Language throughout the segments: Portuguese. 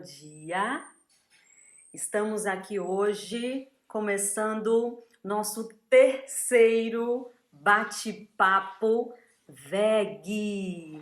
dia. Estamos aqui hoje começando nosso terceiro bate-papo VEG.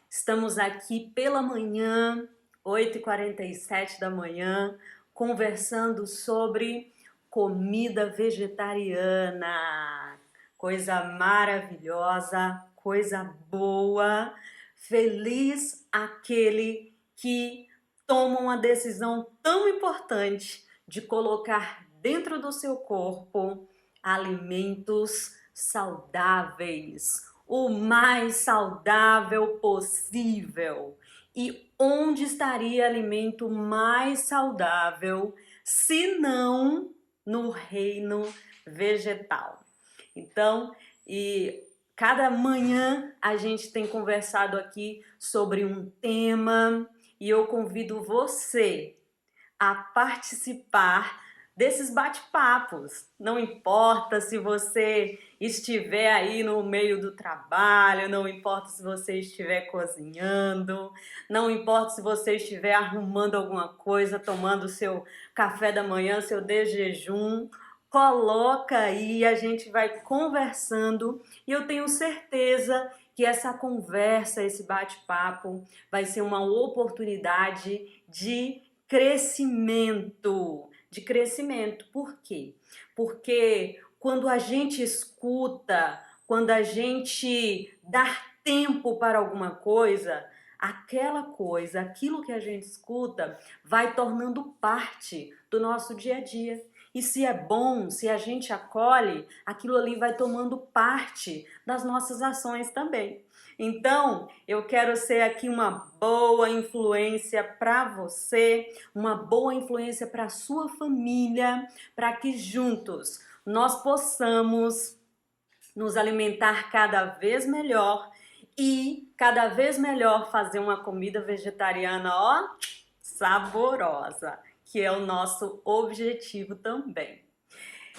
Estamos aqui pela manhã, 8h47 da manhã, conversando sobre comida vegetariana. Coisa maravilhosa, coisa boa. Feliz aquele que toma uma decisão tão importante de colocar dentro do seu corpo alimentos saudáveis, o mais saudável possível. E onde estaria alimento mais saudável se não no reino vegetal? Então, cada manhã a gente tem conversado aqui sobre um tema e eu convido você a participar desses bate-papos. Não importa se você estiver aí no meio do trabalho, não importa se você estiver cozinhando, não importa se você estiver arrumando alguma coisa, tomando seu café da manhã, seu de jejum. Coloca aí, a gente vai conversando e eu tenho certeza que essa conversa, esse bate-papo vai ser uma oportunidade de crescimento. De crescimento. Por quê? Porque quando a gente escuta, quando a gente dá tempo para alguma coisa, aquela coisa, aquilo que a gente escuta, vai tornando parte do nosso dia a dia. E se é bom, se a gente acolhe, aquilo ali vai tomando parte das nossas ações também. Então, eu quero ser aqui uma boa influência para você, uma boa influência para a sua família, para que juntos nós possamos nos alimentar cada vez melhor e cada vez melhor fazer uma comida vegetariana, ó, saborosa, que é o nosso objetivo também.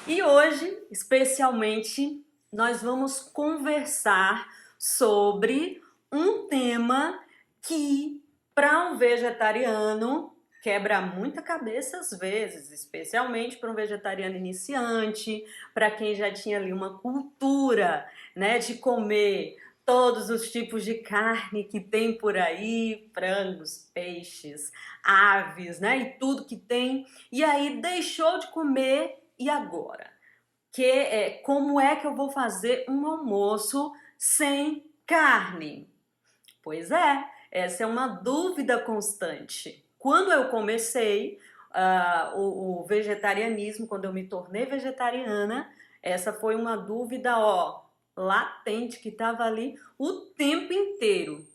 E hoje, especialmente, nós vamos conversar sobre um tema que, para um vegetariano, quebra muita cabeça às vezes, especialmente para um vegetariano iniciante, para quem já tinha ali uma cultura, né, de comer todos os tipos de carne que tem por aí, frangos, peixes, aves, né, e tudo que tem, e aí deixou de comer. E agora? Como é que eu vou fazer um almoço sem carne? Pois é, essa é uma dúvida constante. Quando eu comecei o vegetarianismo, quando eu me tornei vegetariana, essa foi uma dúvida, ó, latente, que estava ali o tempo inteiro.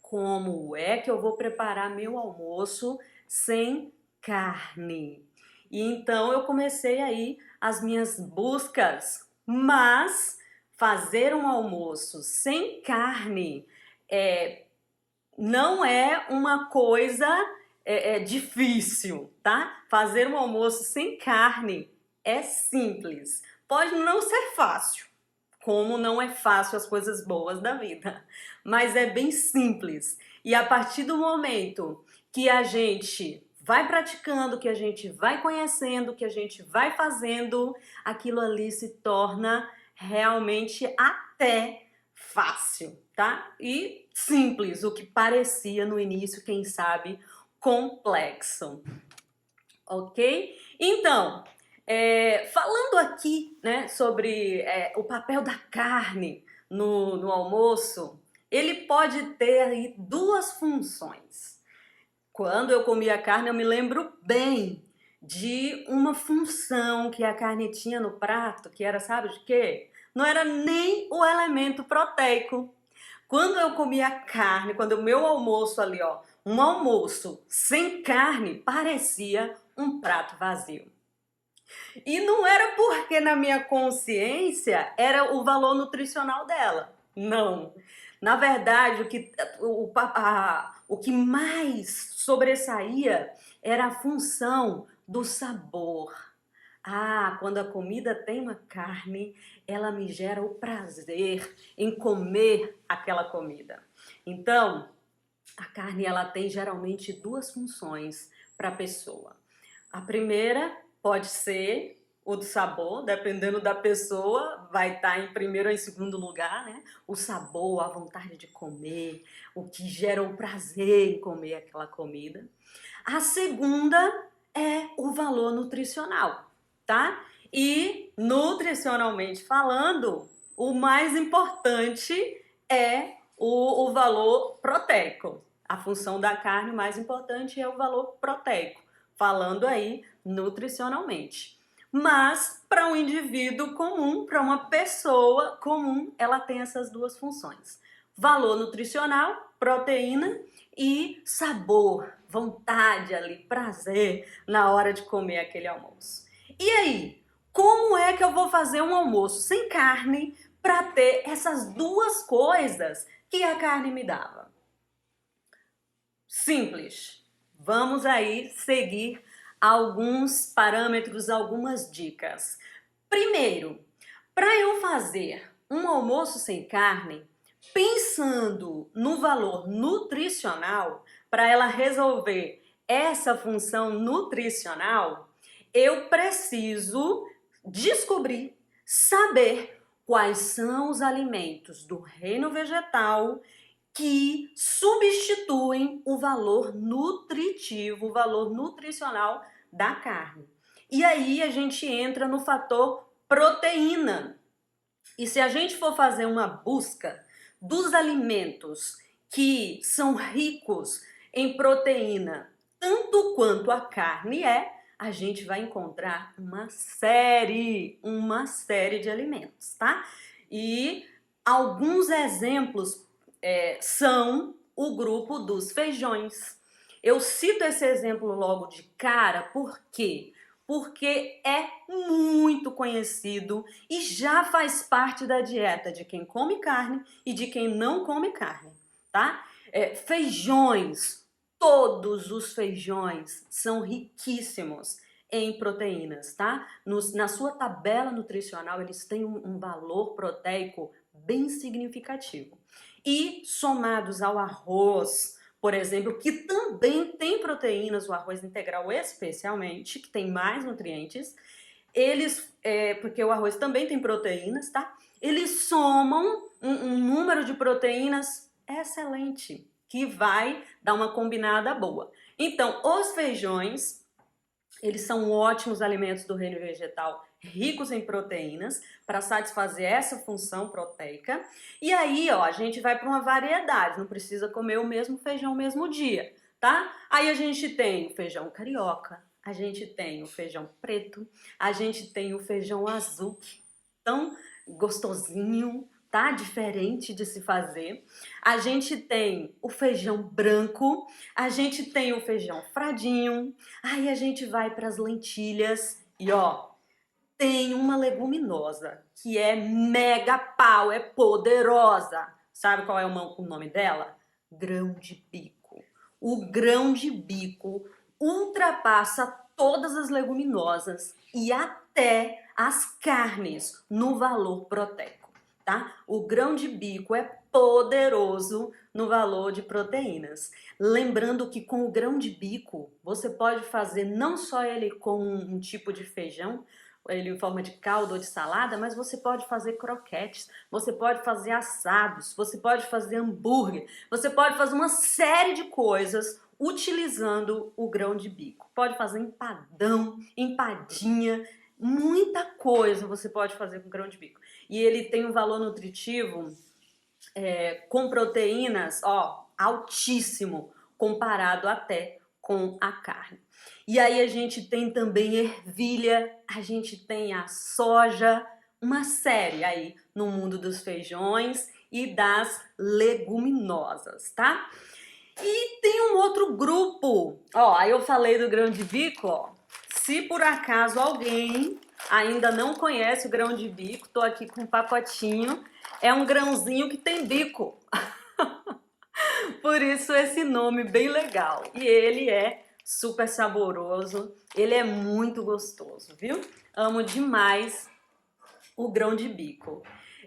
Como é que eu vou preparar meu almoço sem carne? E então eu comecei aí as minhas buscas, mas fazer um almoço sem carne não é uma coisa difícil, tá? Fazer um almoço sem carne é simples. Pode não ser fácil, como não é fácil as coisas boas da vida, mas é bem simples. E a partir do momento que a gente vai praticando, que a gente vai conhecendo, que a gente vai fazendo, aquilo ali se torna realmente até fácil, tá? E simples, o que parecia no início, quem sabe, complexo. Ok? Então, falando aqui, né, sobre o papel da carne no almoço, ele pode ter aí duas funções. Quando eu comia carne, eu me lembro bem de uma função que a carne tinha no prato, que era, sabe de quê? Não era nem o elemento proteico. Quando eu comia carne, quando o meu almoço ali, ó, um almoço sem carne, parecia um prato vazio. E não era porque na minha consciência era o valor nutricional dela. Não. Na verdade, o que mais sobressaía era a função do sabor. Ah, quando a comida tem uma carne, ela me gera o prazer em comer aquela comida. Então, A carne ela tem geralmente duas funções para a pessoa. A primeira pode ser o do sabor, dependendo da pessoa, vai estar em primeiro ou em segundo lugar, né? O sabor, a vontade de comer, o que gera o prazer em comer aquela comida. A segunda é o valor nutricional, tá? E nutricionalmente falando, o mais importante é o valor proteico. A função da carne mais importante é o valor proteico, falando aí nutricionalmente. Mas para um indivíduo comum, para uma pessoa comum, ela tem essas duas funções: valor nutricional, proteína, e sabor, vontade ali, prazer na hora de comer aquele almoço. E aí, como é que eu vou fazer um almoço sem carne para ter essas duas coisas que a carne me dava? Simples. Vamos aí seguir alguns parâmetros, algumas dicas. Primeiro, para eu fazer um almoço sem carne, pensando no valor nutricional, para ela resolver essa função nutricional, eu preciso descobrir, saber quais são os alimentos do reino vegetal que substituem o valor nutritivo, o valor nutricional da carne. E aí a gente entra no fator proteína. E se a gente for fazer uma busca dos alimentos que são ricos em proteína, tanto quanto a carne é, a gente vai encontrar uma série de alimentos, tá? E alguns exemplos são o grupo dos feijões. Eu cito esse exemplo logo de cara, por quê? Porque é muito conhecido e já faz parte da dieta de quem come carne e de quem não come carne, tá? Feijões, todos os feijões são riquíssimos em proteínas, tá? Na sua tabela nutricional, eles têm um valor proteico bem significativo. E somados ao arroz, por exemplo, que também tem proteínas, o arroz integral especialmente, que tem mais nutrientes, porque o arroz também tem proteínas, tá? Eles somam um número de proteínas excelente, que vai dar uma combinada boa. Então, os feijões, eles são ótimos alimentos do reino vegetal, ricos em proteínas, para satisfazer essa função proteica. E aí, ó, a gente vai para uma variedade, não precisa comer o mesmo feijão no mesmo dia, tá? Aí a gente tem o feijão carioca, a gente tem o feijão preto, a gente tem o feijão azul, tão gostosinho, tá? Diferente de se fazer. A gente tem o feijão branco, a gente tem o feijão fradinho, aí a gente vai para as lentilhas e ó, tem uma leguminosa que é mega pau, é poderosa. Sabe qual é o nome dela? Grão de bico. O grão de bico ultrapassa todas as leguminosas e até as carnes no valor proteico, tá? O grão de bico é poderoso no valor de proteínas. Lembrando que com o grão de bico, você pode fazer não só ele com um tipo de feijão, ele em forma de caldo ou de salada, mas você pode fazer croquetes, você pode fazer assados, você pode fazer hambúrguer, você pode fazer uma série de coisas utilizando o grão de bico. Pode fazer empadão, empadinha, muita coisa você pode fazer com grão de bico. E ele tem um valor nutritivo com proteínas, ó, altíssimo, comparado até com a carne. E aí a gente tem também ervilha, a gente tem a soja, uma série aí no mundo dos feijões e das leguminosas, tá? E tem um outro grupo, ó, aí eu falei do grão de bico, ó. Se por acaso alguém ainda não conhece o grão de bico, tô aqui com um pacotinho, é um grãozinho que tem bico. Por isso esse nome bem legal. E ele é super saboroso, ele é muito gostoso, viu? Amo demais o grão de bico.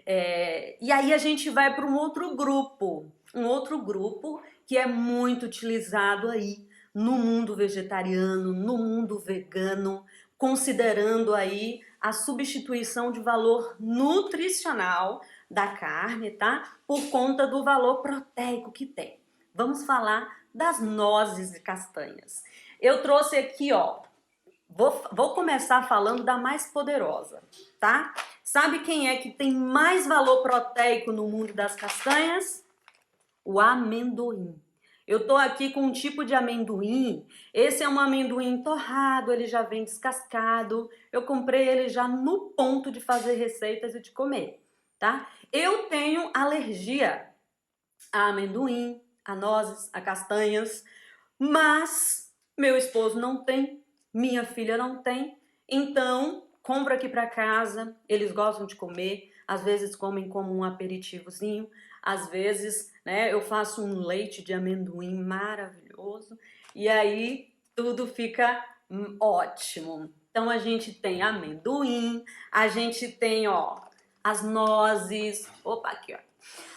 E aí a gente vai para um outro grupo, Um outro grupo que é muito utilizado aí no mundo vegetariano, no mundo vegano, considerando aí a substituição de valor nutricional da carne, tá? Por conta do valor proteico que tem. Vamos falar das nozes e castanhas. Eu trouxe aqui, ó, vou começar falando da mais poderosa, tá? Sabe quem é que tem mais valor proteico no mundo das castanhas? O amendoim. Eu tô aqui com um tipo de amendoim. Esse é um amendoim torrado, ele já vem descascado. Eu comprei ele já no ponto de fazer receitas e de comer, tá? Eu tenho alergia a amendoim, a nozes, a castanhas, mas meu esposo não tem, minha filha não tem, então compro aqui para casa, eles gostam de comer, às vezes comem como um aperitivozinho, às vezes, né, eu faço um leite de amendoim maravilhoso e aí tudo fica ótimo. Então a gente tem amendoim, a gente tem, ó, as nozes, opa, aqui, ó,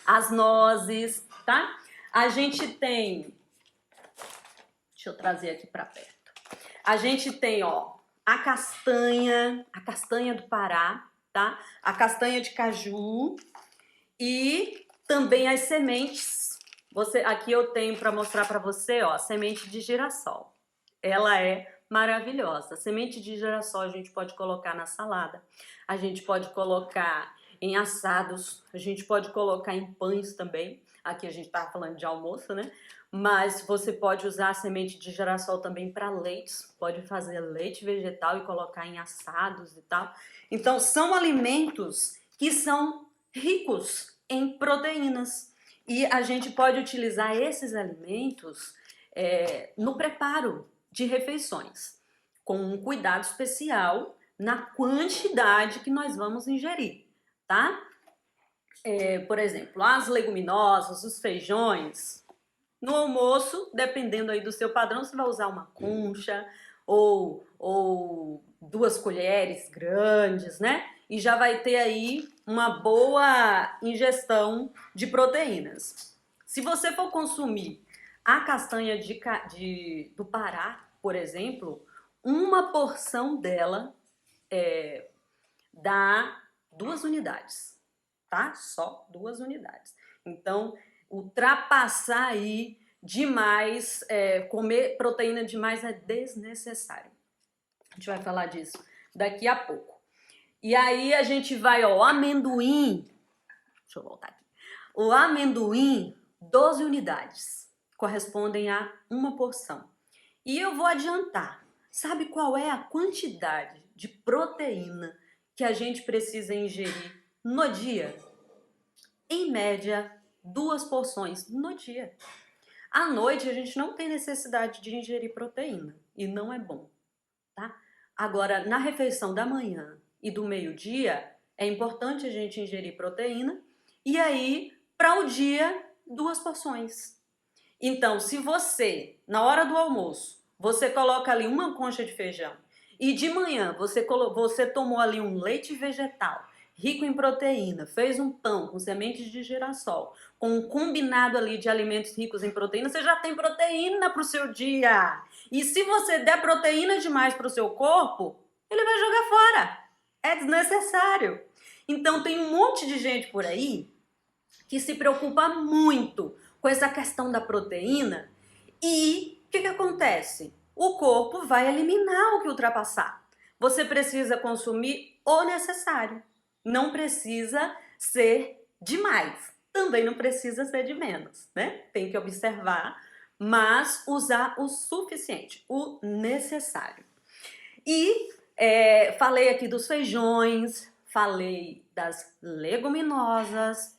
as nozes, tá? A gente tem, deixa eu trazer aqui para perto. A gente tem, ó, a castanha do Pará, tá? A castanha de caju e também as sementes. Aqui eu tenho para mostrar para você, ó, semente de girassol. Ela é maravilhosa. Semente de girassol a gente pode colocar na salada, a gente pode colocar em assados, a gente pode colocar em pães também. Aqui a gente tá falando de almoço, né? Mas você pode usar a semente de girassol também para leites, pode fazer leite vegetal e colocar em assados e tal. Então são alimentos que são ricos em proteínas e a gente pode utilizar esses alimentos no preparo de refeições, com um cuidado especial na quantidade que nós vamos ingerir, tá? Por exemplo, as leguminosas, os feijões, no almoço, dependendo aí do seu padrão, você vai usar uma concha ou 2 colheres grandes, né? E já vai ter aí uma boa ingestão de proteínas. Se você for consumir a castanha do Pará, por exemplo, uma porção dela dá 2 unidades, tá? Só 2 unidades. Então, ultrapassar aí demais, comer proteína demais é desnecessário. A gente vai falar disso daqui a pouco. E aí a gente vai, ó, o amendoim, deixa eu voltar aqui. O amendoim, 12 unidades, correspondem a uma porção. E eu vou adiantar, sabe qual é a quantidade de proteína que a gente precisa ingerir no dia? Em média, 2 porções no dia. À noite a gente não tem necessidade de ingerir proteína e não é bom, tá? Agora, na refeição da manhã e do meio-dia, é importante a gente ingerir proteína e aí, para o dia, 2 porções. Então, se você, na hora do almoço, você coloca ali uma concha de feijão e de manhã você tomou ali um leite vegetal rico em proteína, fez um pão com sementes de girassol, com um combinado ali de alimentos ricos em proteína, você já tem proteína para o seu dia. E se você der proteína demais para o seu corpo, ele vai jogar fora. É desnecessário. Então tem um monte de gente por aí que se preocupa muito com essa questão da proteína e o que acontece? O corpo vai eliminar o que ultrapassar. Você precisa consumir o necessário. Não precisa ser demais. Também não precisa ser de menos, né? Tem que observar, mas usar o suficiente, o necessário. E falei aqui dos feijões, falei das leguminosas,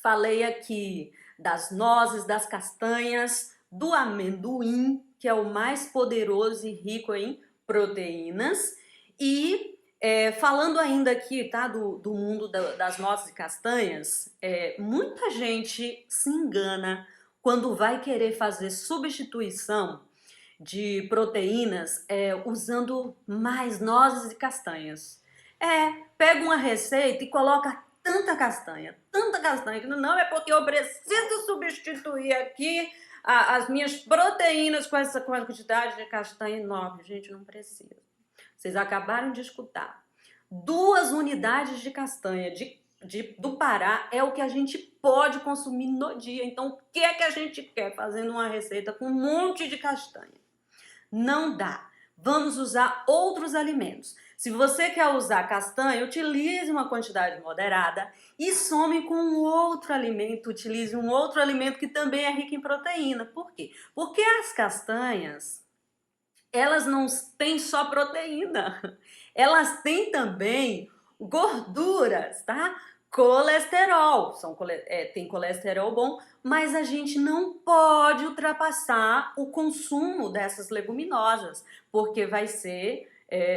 falei aqui das nozes, das castanhas, do amendoim, que é o mais poderoso e rico em proteínas. E falando ainda aqui, tá, do mundo das nozes e castanhas, muita gente se engana quando vai querer fazer substituição de proteínas usando mais nozes e castanhas. Pega uma receita e coloca tanta castanha, que não é porque eu preciso substituir aqui as minhas proteínas com essa quantidade de castanha enorme. Gente, não precisa. Vocês acabaram de escutar. 2 unidades de castanha do Pará é o que a gente pode consumir no dia. Então, o que é que a gente quer fazendo uma receita com um monte de castanha? Não dá. Vamos usar outros alimentos. Se você quer usar castanha, utilize uma quantidade moderada e some com um outro alimento. Utilize um outro alimento que também é rico em proteína. Por quê? Porque as castanhas, elas não têm só proteína. Elas têm também gorduras, tá? Colesterol. Tem colesterol bom, mas a gente não pode ultrapassar o consumo dessas leguminosas, porque vai ser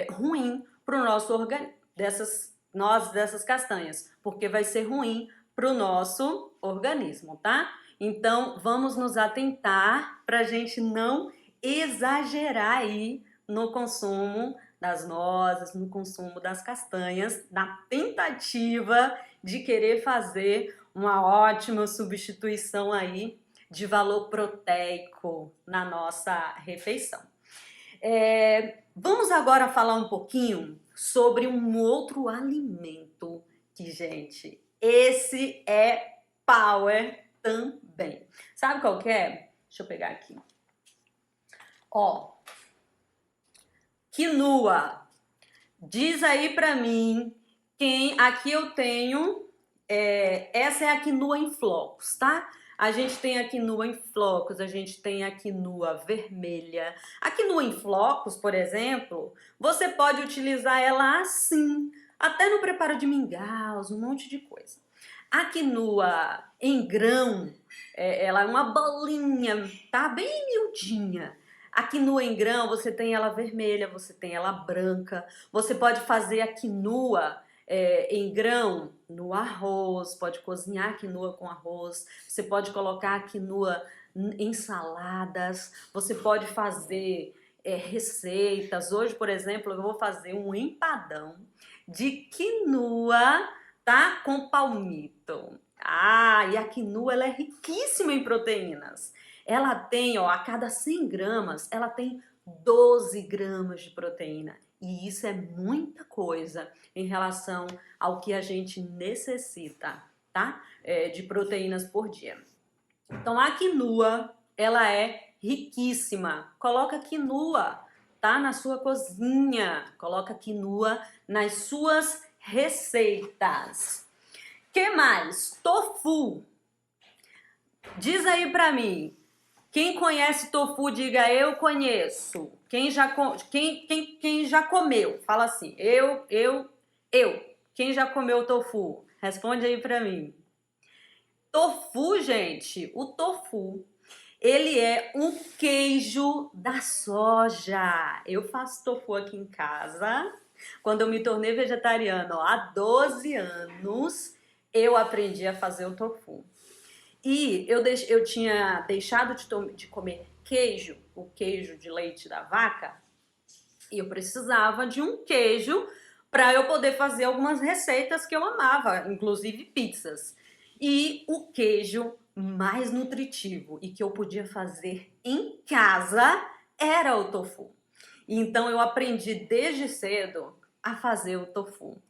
ruim para o nosso organismo, dessas castanhas, porque vai ser ruim para o nosso organismo, tá? Então, vamos nos atentar para a gente não exagerar aí no consumo das nozes, no consumo das castanhas, na tentativa de querer fazer uma ótima substituição aí de valor proteico na nossa refeição. Vamos agora falar um pouquinho sobre um outro alimento que, gente, esse é power também. Sabe qual que é? Deixa eu pegar aqui. Ó, quinoa. Diz aí pra mim quem... Aqui eu tenho... essa é a quinoa em flocos, tá? A gente tem a quinoa em flocos, a gente tem a quinoa vermelha. A quinoa em flocos, por exemplo, você pode utilizar ela assim, até no preparo de mingaus, um monte de coisa. A quinoa em grão, ela é uma bolinha, tá? Bem miudinha. A quinoa em grão, você tem ela vermelha, você tem ela branca. Você pode fazer a quinoa em grão no arroz, pode cozinhar a quinoa com arroz. Você pode colocar a quinoa em saladas. Você pode fazer receitas. Hoje, por exemplo, eu vou fazer um empadão de quinoa, tá? Com palmito. E a quinoa, ela é riquíssima em proteínas. Ela tem, ó, a cada 100 gramas, ela tem 12 gramas de proteína. E isso é muita coisa em relação ao que a gente necessita, tá? De proteínas por dia. Então, a quinoa, ela é riquíssima. Coloca quinoa, tá? Na sua cozinha. Coloca quinoa nas suas receitas. Que mais? Tofu. Diz aí pra mim. Quem conhece tofu, diga eu conheço. Quem já comeu, fala assim, eu. Quem já comeu tofu? Responde aí pra mim. Tofu, gente, o tofu, ele é um queijo da soja. Eu faço tofu aqui em casa. Quando eu me tornei vegetariana, ó, há 12 anos, eu aprendi a fazer o tofu. E eu tinha deixado de comer queijo, o queijo de leite da vaca, e eu precisava de um queijo para eu poder fazer algumas receitas que eu amava, inclusive pizzas. E o queijo mais nutritivo e que eu podia fazer em casa era o tofu. Então eu aprendi desde cedo a fazer o tofu.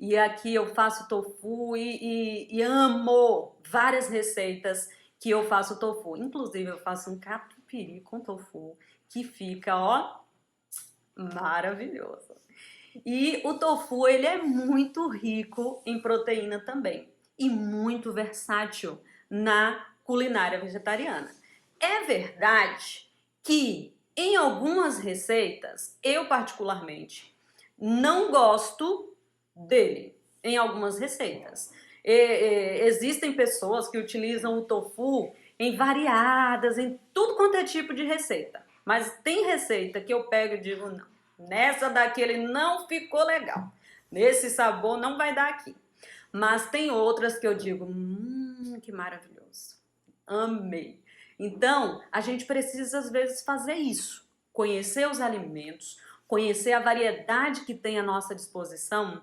E aqui eu faço tofu e amo várias receitas que eu faço tofu. Inclusive eu faço um catupiry com tofu que fica, ó, maravilhoso. E o tofu, ele é muito rico em proteína também e muito versátil na culinária vegetariana. É verdade que em algumas receitas, eu particularmente não gosto dele em algumas receitas. Existem pessoas que utilizam o tofu em variadas, em tudo quanto é tipo de receita. Mas tem receita que eu pego e digo, não, nessa daqui ele não ficou legal. Nesse sabor não vai dar aqui. Mas tem outras que eu digo, que maravilhoso. Amei. Então, a gente precisa às vezes fazer isso. Conhecer os alimentos, conhecer a variedade que tem à nossa disposição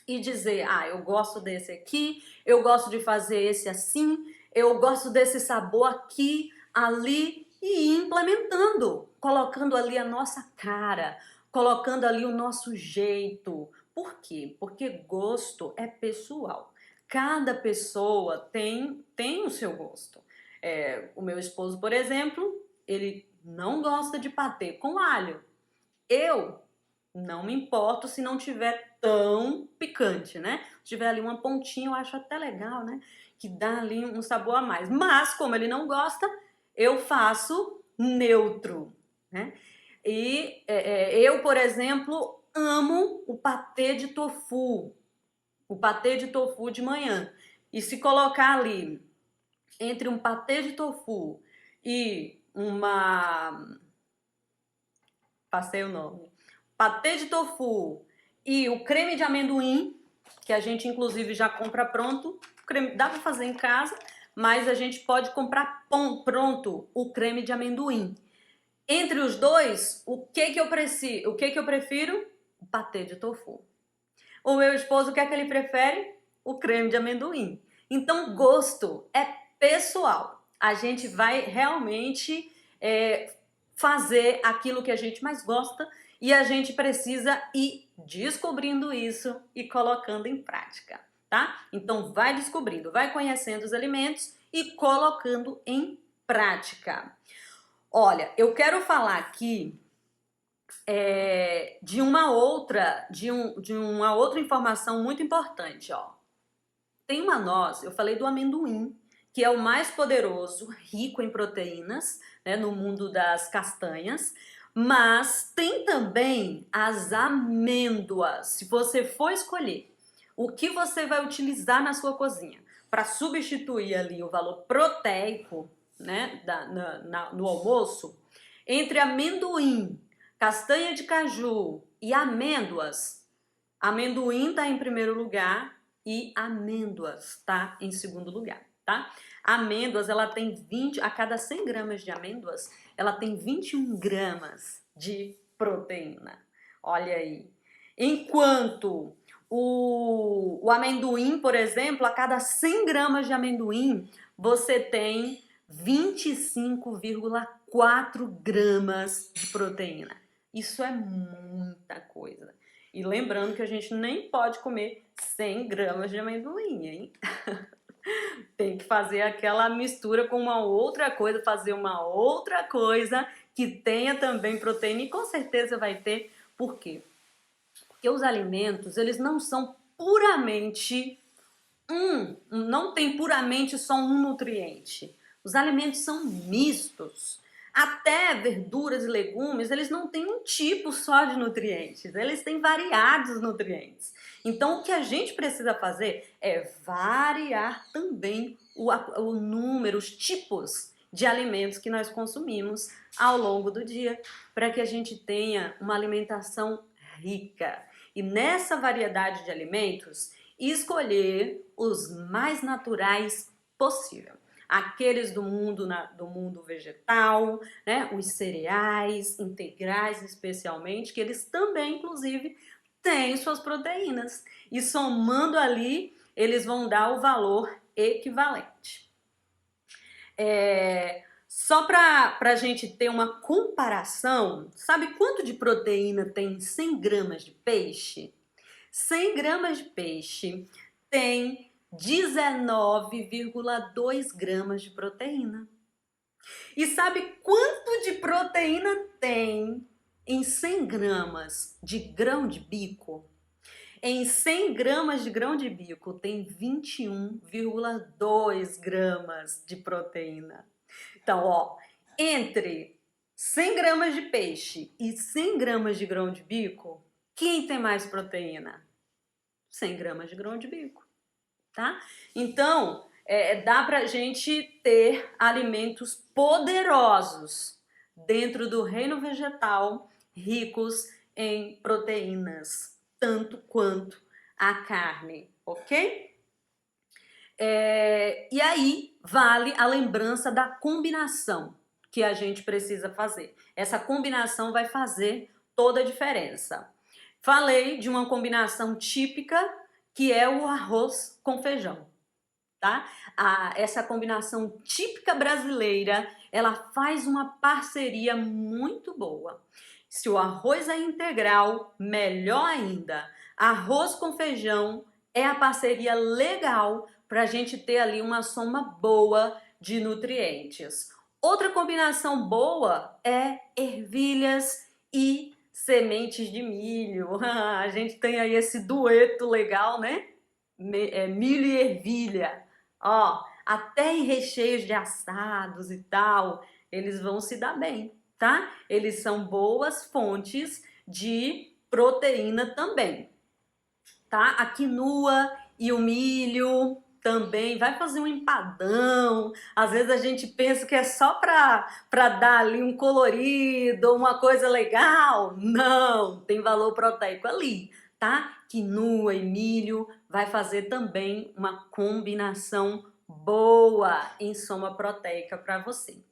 e dizer, ah, eu gosto desse aqui, eu gosto de fazer esse assim, eu gosto desse sabor aqui, ali, e ir implementando, colocando ali a nossa cara, colocando ali o nosso jeito. Por quê? Porque gosto é pessoal. Cada pessoa tem o seu gosto. O meu esposo, por exemplo, ele não gosta de patê com alho. Eu não me importo se não tiver tão picante, né? Se tiver ali uma pontinha, eu acho até legal, né? Que dá ali um sabor a mais. Mas, como ele não gosta, eu faço neutro, né? Eu, por exemplo, amo o patê de tofu. O patê de tofu de manhã. E se colocar ali entre um patê de tofu e uma... Passei o nome. Patê de tofu e o creme de amendoim, que a gente inclusive já compra pronto. Dá para fazer em casa, mas a gente pode comprar pronto o creme de amendoim. Entre os dois, o que que eu preciso? O que que eu prefiro? O patê de tofu. O meu esposo, o que é que ele prefere? O creme de amendoim. Então, gosto é pessoal. A gente vai realmente fazer aquilo que a gente mais gosta e a gente precisa ir descobrindo isso e colocando em prática, tá? Então, vai descobrindo, vai conhecendo os alimentos e colocando em prática. Olha, eu quero falar aqui de uma outra informação muito importante, ó. Tem uma noz, eu falei do amendoim, que é o mais poderoso, rico em proteínas, né, no mundo das castanhas, mas tem também as amêndoas. Se você for escolher o que você vai utilizar na sua cozinha para substituir ali o valor proteico, né, no almoço, entre amendoim, castanha de caju e amêndoas, amendoim está em primeiro lugar e amêndoas está em segundo lugar, tá? Amêndoas, ela tem 20, a cada 100 gramas de amêndoas, ela tem 21 gramas de proteína. Olha aí. Enquanto o amendoim, por exemplo, a cada 100 gramas de amendoim, você tem 25,4 gramas de proteína. Isso é muita coisa. E lembrando que a gente nem pode comer 100 gramas de amendoim, hein? Tem que fazer aquela mistura com uma outra coisa, fazer uma outra coisa que tenha também proteína e com certeza vai ter. Por quê? Porque os alimentos, eles não são puramente não tem puramente só um nutriente. Os alimentos são mistos. Até verduras e legumes, eles não têm um tipo só de nutrientes, eles têm variados nutrientes. Então, o que a gente precisa fazer é variar também o número, os tipos de alimentos que nós consumimos ao longo do dia, para que a gente tenha uma alimentação rica. E nessa variedade de alimentos, escolher os mais naturais possível. Aqueles do mundo vegetal, né? Os cereais integrais especialmente, que eles também, inclusive, têm suas proteínas. E somando ali, eles vão dar o valor equivalente. Só para a gente ter uma comparação, sabe quanto de proteína tem 100 gramas de peixe? 100 gramas de peixe tem 19,2 gramas de proteína. E sabe quanto de proteína tem em 100 gramas de grão de bico? Em 100 gramas de grão de bico tem 21,2 gramas de proteína. Então, ó, entre 100 gramas de peixe e 100 gramas de grão de bico, quem tem mais proteína? 100 gramas de grão de bico, tá? Então, dá pra gente ter alimentos poderosos dentro do reino vegetal, ricos em proteínas, tanto quanto a carne, ok? E aí vale a lembrança da combinação que a gente precisa fazer. Essa combinação vai fazer toda a diferença. Falei de uma combinação típica que é o arroz com feijão, tá? Essa combinação típica brasileira, ela faz uma parceria muito boa. Se o arroz é integral, melhor ainda. Arroz com feijão é a parceria legal para a gente ter ali uma soma boa de nutrientes. Outra combinação boa é ervilhas e sementes de milho. A gente tem aí esse dueto legal, né? Milho e ervilha. Ó, até em recheios de assados e tal, eles vão se dar bem, tá? Eles são boas fontes de proteína também, tá? A quinoa e o milho também vai fazer um empadão. Às vezes a gente pensa que é só para dar ali um colorido, uma coisa legal. Não, tem valor proteico ali, tá? Quinoa e milho vai fazer também uma combinação boa em soma proteica para você.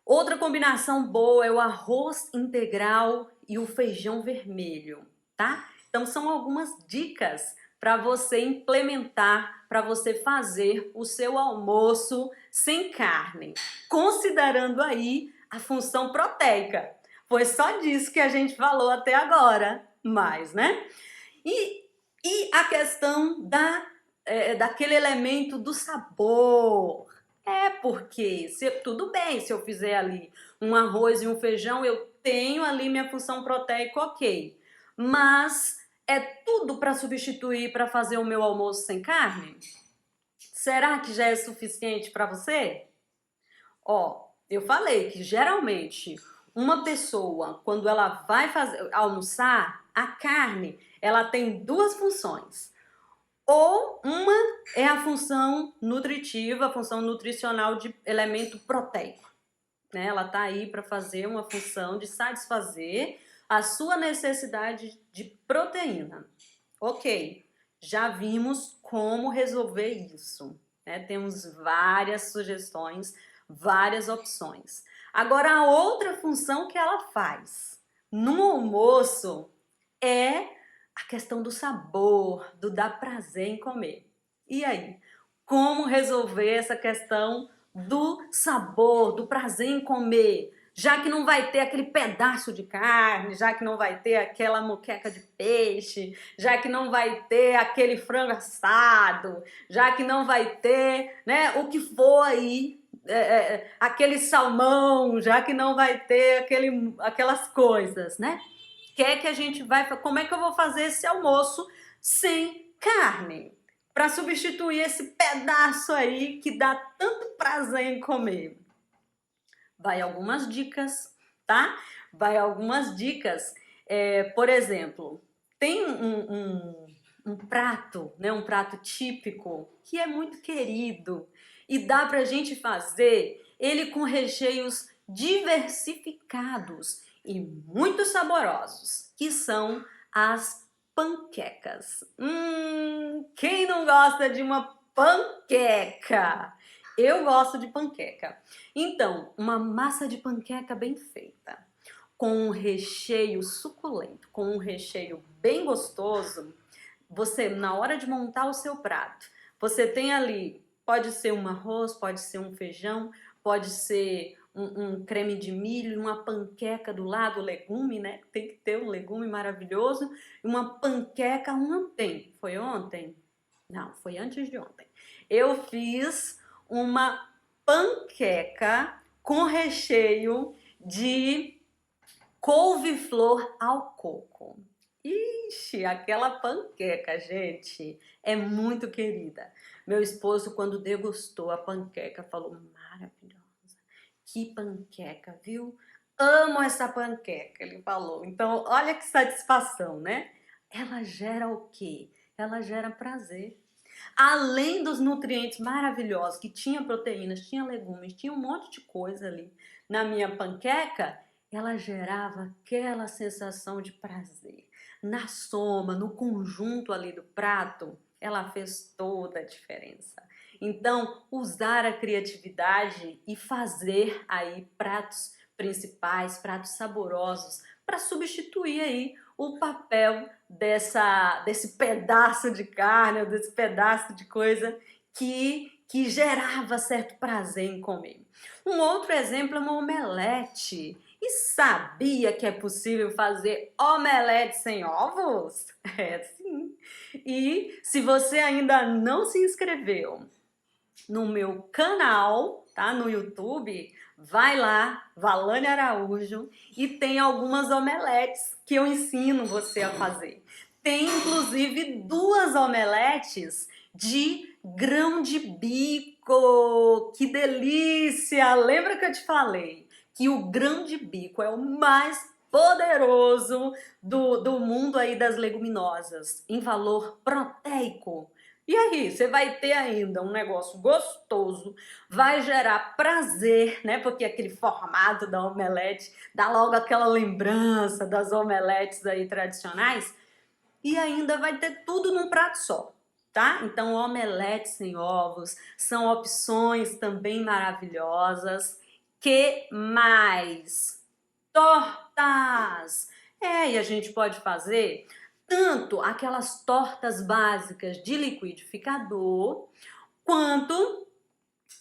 Outra combinação boa é o arroz integral e o feijão vermelho, tá? Então são algumas dicas para você implementar, para você fazer o seu almoço sem carne, considerando aí a função proteica. Foi só disso que a gente falou até agora, mas, né? E a questão daquele elemento do sabor. Porque tudo bem, se eu fizer ali um arroz e um feijão, eu tenho ali minha função proteica, ok. Mas é tudo para substituir para fazer o meu almoço sem carne? Será que já é suficiente para você? Ó, eu falei que geralmente uma pessoa, quando ela vai almoçar, a carne, ela tem duas funções. Ou uma é a função nutritiva, a função nutricional de elemento proteico, né? Ela tá aí para fazer uma função de satisfazer a sua necessidade de proteína. Ok, já vimos como resolver isso, né? Temos várias sugestões, várias opções. Agora, a outra função que ela faz no almoço é a questão do sabor, do dar prazer em comer. E aí, como resolver essa questão do sabor, do prazer em comer? Já que não vai ter aquele pedaço de carne, já que não vai ter aquela moqueca de peixe, já que não vai ter aquele frango assado, já que não vai ter, né, o que for aí, aquele salmão, já que não vai ter aquelas coisas, né? Que a gente vai, como é que eu vou fazer esse almoço sem carne? Para substituir esse pedaço aí que dá tanto prazer em comer. Vai algumas dicas, tá? Vai algumas dicas. Por exemplo, tem um prato, né? Um prato típico que é muito querido e dá pra gente fazer ele com recheios diversificados e muito saborosos, que são as panquecas. Quem não gosta de uma panqueca? Eu gosto de panqueca. Então, uma massa de panqueca bem feita, com um recheio suculento, com um recheio bem gostoso, você, na hora de montar o seu prato, você tem ali, pode ser um arroz, pode ser um feijão, pode ser um creme de milho, uma panqueca do lado, legume, né? Tem que ter um legume maravilhoso. Uma panqueca ontem. Foi ontem? Não, foi antes de ontem. Eu fiz uma panqueca com recheio de couve-flor ao coco. Ixi, aquela panqueca, gente, é muito querida. Meu esposo, quando degustou a panqueca, falou: maravilhosa, que panqueca, viu? Amo essa panqueca, ele falou. Então, olha que satisfação, né? Ela gera o quê? Ela gera prazer. Além dos nutrientes maravilhosos, que tinha proteínas, tinha legumes, tinha um monte de coisa ali na minha panqueca, ela gerava aquela sensação de prazer. Na soma, no conjunto ali do prato, ela fez toda a diferença. Então, usar a criatividade e fazer aí pratos principais, pratos saborosos, para substituir aí o papel desse pedaço de carne, ou desse pedaço de coisa que gerava certo prazer em comer. Um outro exemplo é uma omelete. E sabia que é possível fazer omelete sem ovos? É sim. E se você ainda não se inscreveu no meu canal, tá? No YouTube, vai lá, Valane Araújo, e tem algumas omeletes que eu ensino você a fazer. Tem inclusive 2 omeletes de grão de bico. Que delícia! Lembra que eu te falei que o grão de bico é o mais poderoso do mundo aí das leguminosas, em valor proteico. E aí, você vai ter ainda um negócio gostoso, vai gerar prazer, né? Porque aquele formato da omelete dá logo aquela lembrança das omeletes aí tradicionais. E ainda vai ter tudo num prato só, tá? Então, omelete sem ovos são opções também maravilhosas. Que mais? Tortas! E a gente pode fazer tanto aquelas tortas básicas de liquidificador, quanto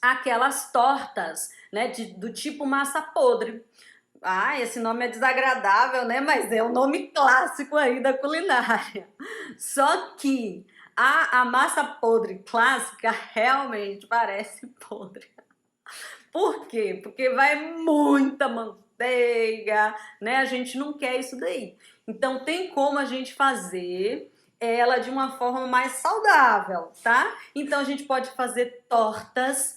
aquelas tortas, né, do tipo massa podre. Ah, esse nome é desagradável, né? Mas é o nome clássico aí da culinária. Só que a massa podre clássica realmente parece podre. Por quê? Porque vai muita manteiga, né? A gente não quer isso daí. Então tem como a gente fazer ela de uma forma mais saudável, tá? Então a gente pode fazer tortas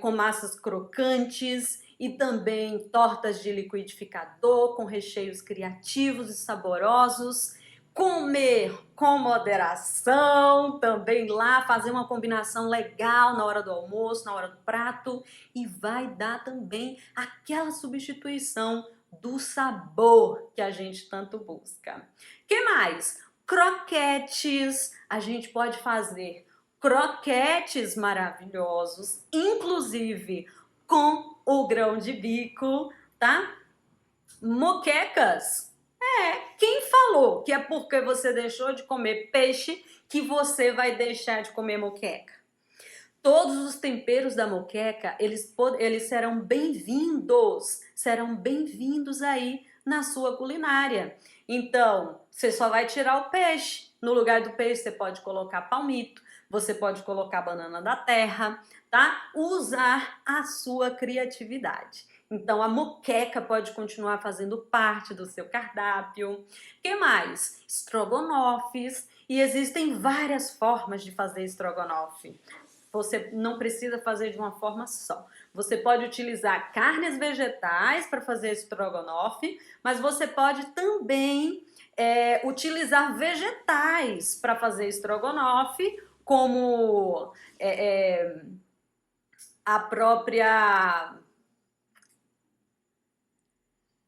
com massas crocantes e também tortas de liquidificador com recheios criativos e saborosos. Comer com moderação, também lá fazer uma combinação legal na hora do almoço, na hora do prato, e vai dar também aquela substituição do sabor que a gente tanto busca. Que mais? Croquetes. A gente pode fazer croquetes maravilhosos, inclusive com o grão de bico, tá? Moquecas. Quem falou que é porque você deixou de comer peixe que você vai deixar de comer moqueca? Todos os temperos da moqueca, eles serão bem-vindos aí na sua culinária. Então, você só vai tirar o peixe. No lugar do peixe, você pode colocar palmito, você pode colocar banana da terra, tá? Usar a sua criatividade. Então, a moqueca pode continuar fazendo parte do seu cardápio. Que mais? Estrogonofes. E existem várias formas de fazer estrogonofe. Você não precisa fazer de uma forma só. Você pode utilizar carnes vegetais para fazer estrogonofe, mas você pode também utilizar vegetais para fazer estrogonofe, como a própria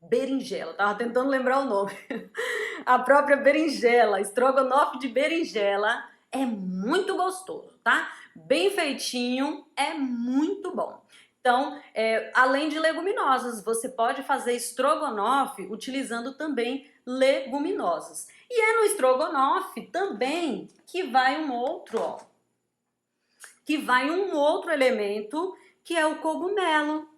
berinjela. Tava tentando lembrar o nome. A própria berinjela, estrogonofe de berinjela é muito gostoso, tá? Bem feitinho, é muito bom. Então, além de leguminosas, você pode fazer estrogonofe utilizando também leguminosas. E é no estrogonofe também que vai um outro, elemento, que é o cogumelo.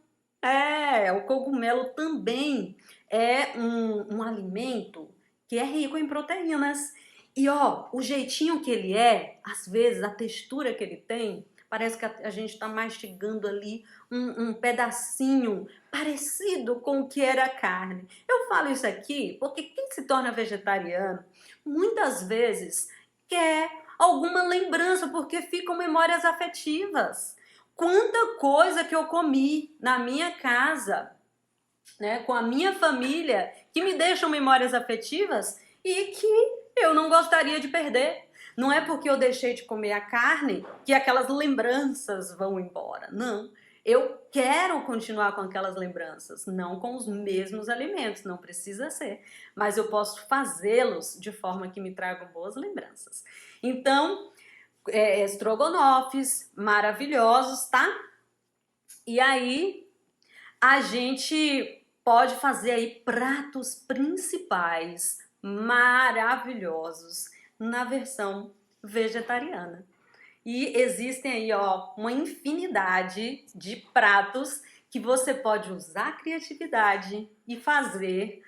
O cogumelo também é um alimento que é rico em proteínas. E o jeitinho que ele às vezes a textura que ele tem, parece que a gente está mastigando ali um pedacinho parecido com o que era a carne. Eu falo isso aqui porque quem se torna vegetariano muitas vezes quer alguma lembrança, porque ficam memórias afetivas. Quanta coisa que eu comi na minha casa, né, com a minha família, que me deixam memórias afetivas e que eu não gostaria de perder. Não é porque eu deixei de comer a carne que aquelas lembranças vão embora. Não. Eu quero continuar com aquelas lembranças, não com os mesmos alimentos, não precisa ser. Mas eu posso fazê-los de forma que me tragam boas lembranças. Então, estrogonofes maravilhosos, tá? E aí, a gente pode fazer aí pratos principais maravilhosos na versão vegetariana. E existem aí, ó, uma infinidade de pratos que você pode usar a criatividade e fazer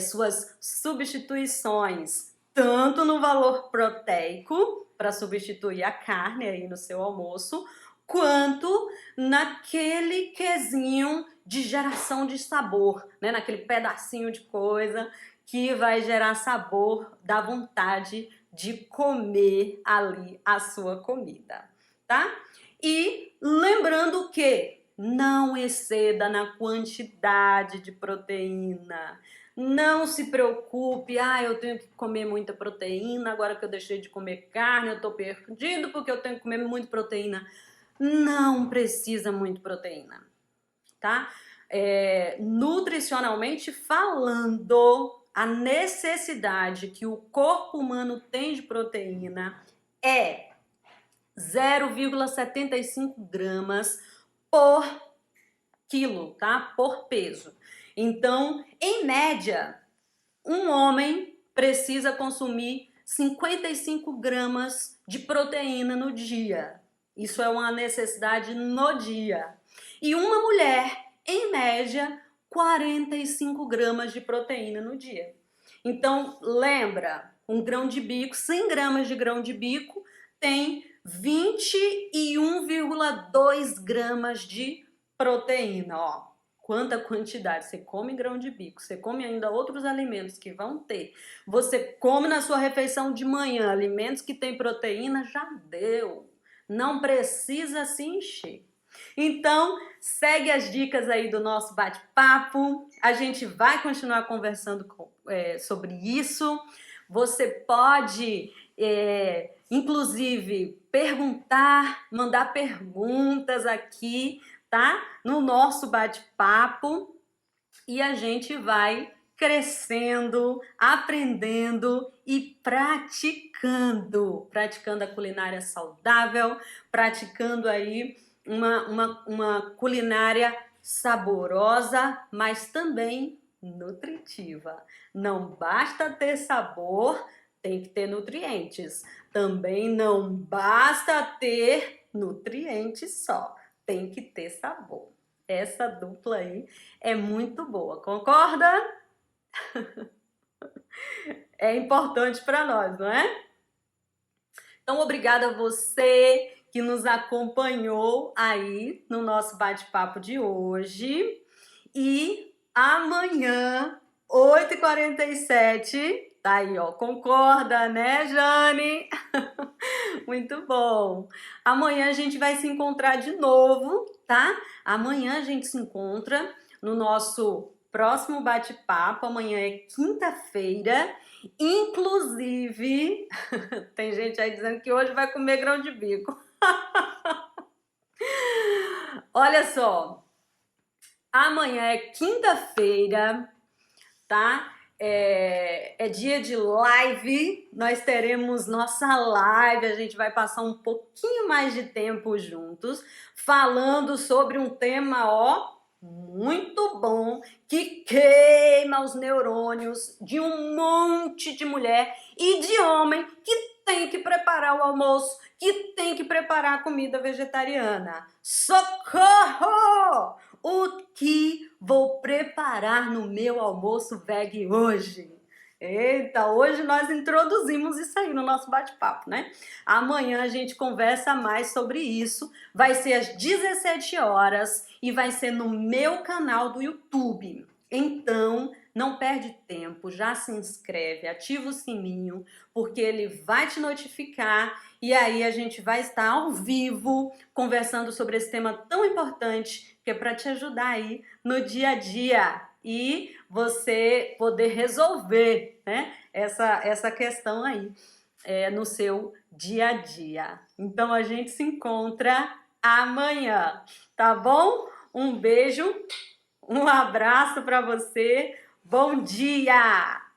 suas substituições, tanto no valor proteico, para substituir a carne aí no seu almoço, quanto naquele quesinho de geração de sabor, né? Naquele pedacinho de coisa que vai gerar sabor, dá vontade de comer ali a sua comida, tá? E lembrando que não exceda na quantidade de proteína. Não se preocupe, eu tenho que comer muita proteína, agora que eu deixei de comer carne, eu tô perdido porque eu tenho que comer muita proteína. Não precisa muito proteína, tá? Nutricionalmente falando, a necessidade que o corpo humano tem de proteína é 0,75 gramas por quilo, tá? Por peso. Então, em média, um homem precisa consumir 55 gramas de proteína no dia. Isso é uma necessidade no dia. E uma mulher, em média, 45 gramas de proteína no dia. Então, lembra, um grão de bico, 100 gramas de grão de bico tem 21,2 gramas de proteína, ó. Quanta quantidade, você come grão de bico, você come ainda outros alimentos que vão ter, você come na sua refeição de manhã alimentos que têm proteína, já deu, não precisa se encher. Então, segue as dicas aí do nosso bate-papo, a gente vai continuar conversando sobre isso, você pode, inclusive, perguntar, mandar perguntas aqui, tá? No nosso bate-papo e a gente vai crescendo, aprendendo e praticando a culinária saudável, praticando aí uma culinária saborosa, mas também nutritiva. Não basta ter sabor, tem que ter nutrientes. Também não basta ter nutrientes só, tem que ter sabor. Essa dupla aí é muito boa, concorda? É importante para nós, não é? Então, obrigada a você que nos acompanhou aí no nosso bate-papo de hoje. E amanhã, 8h47, tá aí, ó, concorda, né, Jane? Muito bom. Amanhã a gente vai se encontrar de novo, tá? Amanhã a gente se encontra no nosso próximo bate-papo. Amanhã é quinta-feira. Inclusive, tem gente aí dizendo que hoje vai comer grão de bico. Olha só, amanhã é quinta-feira, tá? É dia de live, nós teremos nossa live, a gente vai passar um pouquinho mais de tempo juntos, falando sobre um tema, ó, muito bom, que queima os neurônios de um monte de mulher e de homem que tem que preparar o almoço, que tem que preparar a comida vegetariana. Socorro! O que vou preparar no meu almoço veg hoje? Eita, hoje nós introduzimos isso aí no nosso bate-papo, né? Amanhã a gente conversa mais sobre isso. Vai ser às 17 horas e vai ser no meu canal do YouTube. Então, não perde tempo, já se inscreve, ativa o sininho, porque ele vai te notificar e aí a gente vai estar ao vivo conversando sobre esse tema tão importante que é para te ajudar aí no dia a dia e você poder resolver, né, essa questão aí no seu dia a dia. Então a gente se encontra amanhã, tá bom? Um beijo, um abraço para você, bom dia!